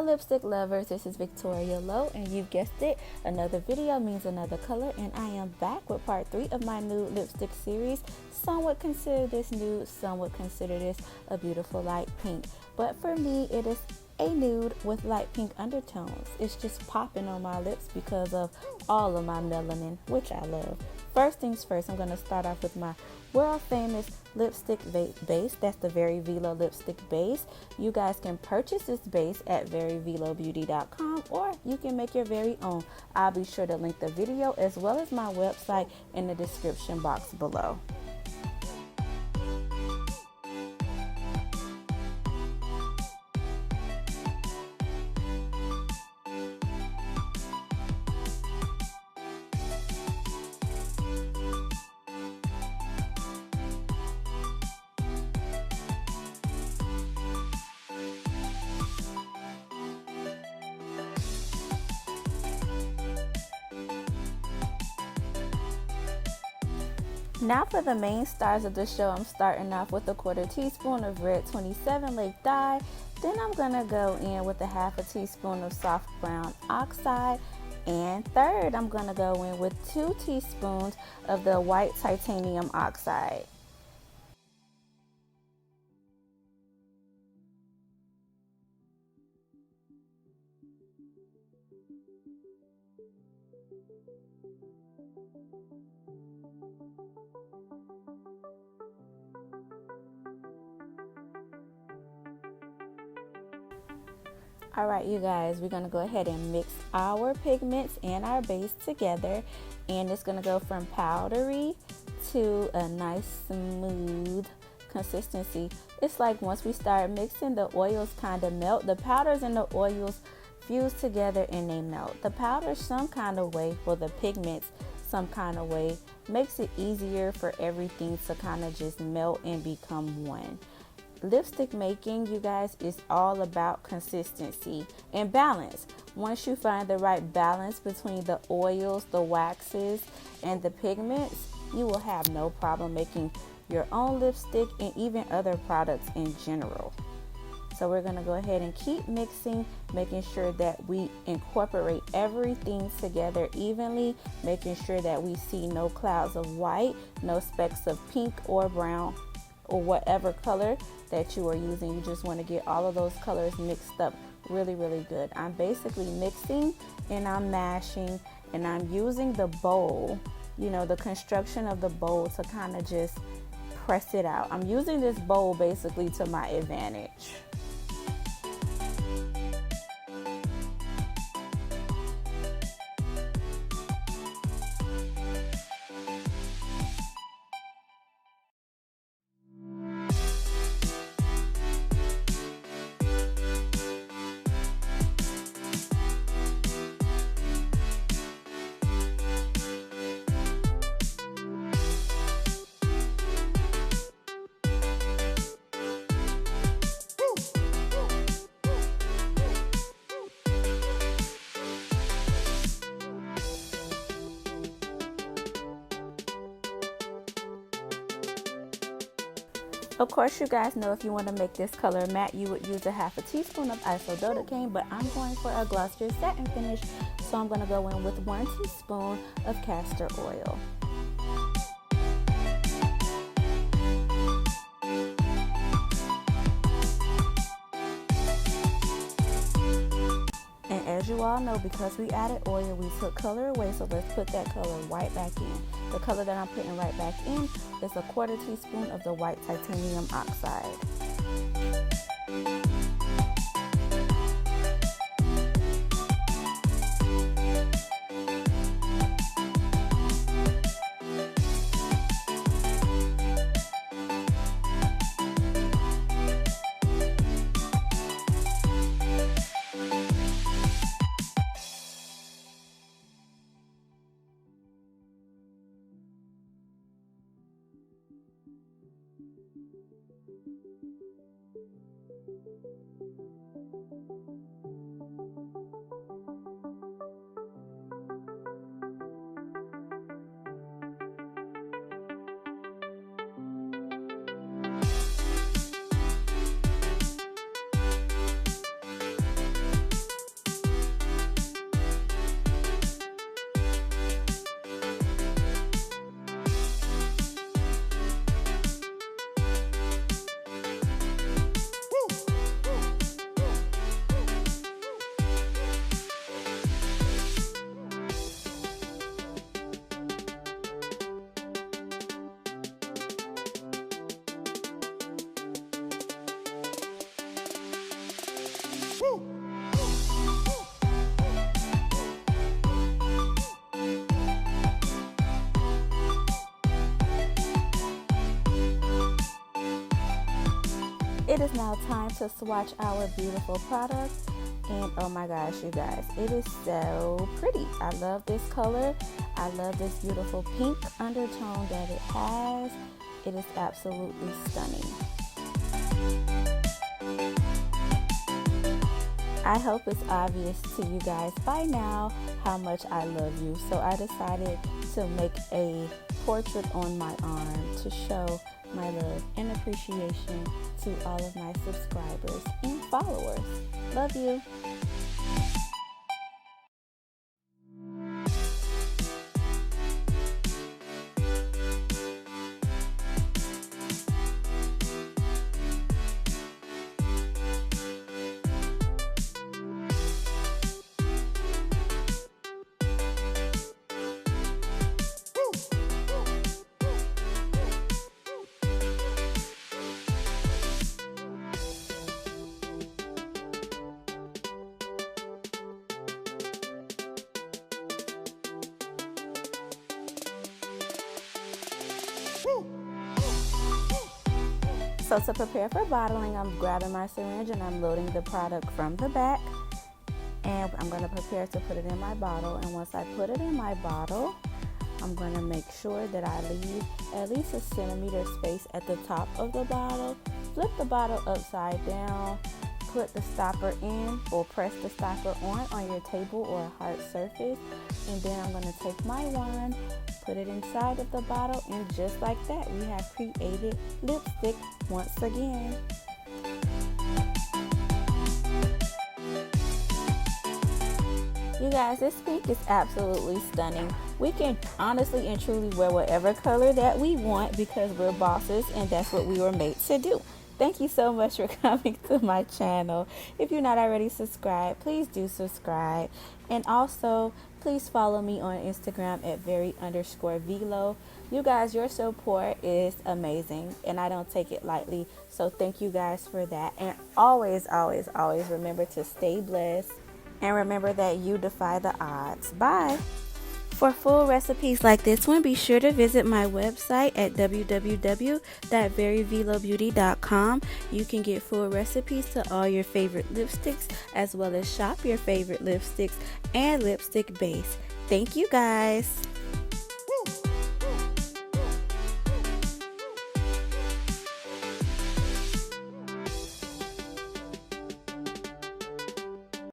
Lipstick lovers, this is Victoria Lowe, and you've guessed it, another video means another color, and I am back with part 3 of my nude lipstick series. Some would consider this nude, some would consider this a beautiful light pink, but for me it is a nude with light pink undertones. It's just popping on my lips because of all of my melanin, which I love. First things first, I'm going to start off with my world famous lipstick base. That's the Very Veelo lipstick base. You guys can purchase this base at veryveelobeauty.com, or you can make your very own. I'll be sure to link the video as well as my website in the description box below. Now for the main stars of the show, I'm starting off with a 1/4 teaspoon of red 27 Lake Dye. Then I'm going to go in with a 1/2 teaspoon of soft brown Oxide. And third, I'm going to go in with 2 teaspoons of the white titanium Oxide. Alright, you guys, we're going to go ahead and mix our pigments and our base together, and it's going to go from powdery to a nice smooth consistency. It's like once we start mixing, the oils kind of melt. The powders and the oils fuse together and they melt. The powder some kind of way, for the pigments some kind of way, makes it easier for everything to kind of just melt and become one. Lipstick making, you guys, is all about consistency and balance. Once you find the right balance between the oils, the waxes, and the pigments, you will have no problem making your own lipstick and even other products in general. So we're going to go ahead and keep mixing, making sure that we incorporate everything together evenly, making sure that we see no clouds of white, no specks of pink or brown, or whatever color that you are using. You just want to get all of those colors mixed up really good. I'm basically mixing and I'm mashing, and I'm using the bowl, you know, the construction of the bowl, to kind of just press it out. I'm using this bowl basically to my advantage. Of course, you guys know if you want to make this color matte, you would use a 1/2 teaspoon of isododecane, but I'm going for a glossier satin finish, so I'm going to go in with 1 teaspoon of castor oil. And as you all know, because we added oil, we took color away, so let's put that color right back in. The color that I'm putting right back in is a 1/4 teaspoon of the white titanium Oxide. It is now time to swatch our beautiful product. And oh my gosh, you guys, it is so pretty. I love this color. I love this beautiful pink undertone that it has. It is absolutely stunning. I hope it's obvious to you guys by now how much I love you. So I decided to make a portrait on my arm to show my love and appreciation to all of my subscribers and followers. Love you. So to prepare for bottling, I'm grabbing my syringe and I'm loading the product from the back. And I'm going to prepare to put it in my bottle. And once I put it in my bottle, I'm going to make sure that I leave at least a centimeter space at the top of the bottle. Flip the bottle upside down, put the stopper in or press the stopper on your table or a hard surface. And then I'm going to take my wand, put it inside of the bottle, and just like that, we have created lipstick once again. You guys, this pink is absolutely stunning. We can honestly and truly wear whatever color that we want because we're bosses and that's what we were made to do. Thank you so much for coming to my channel. If you're not already subscribed, please do subscribe. And also, please follow me on Instagram at very_Veelo. You guys, your support is amazing and I don't take it lightly. So thank you guys for that. And always, always, always remember to stay blessed. And remember that you defy the odds. Bye. For full recipes like this one, be sure to visit my website at www.veryveelobeauty.com. You can get full recipes to all your favorite lipsticks, as well as shop your favorite lipsticks and lipstick base. Thank you guys.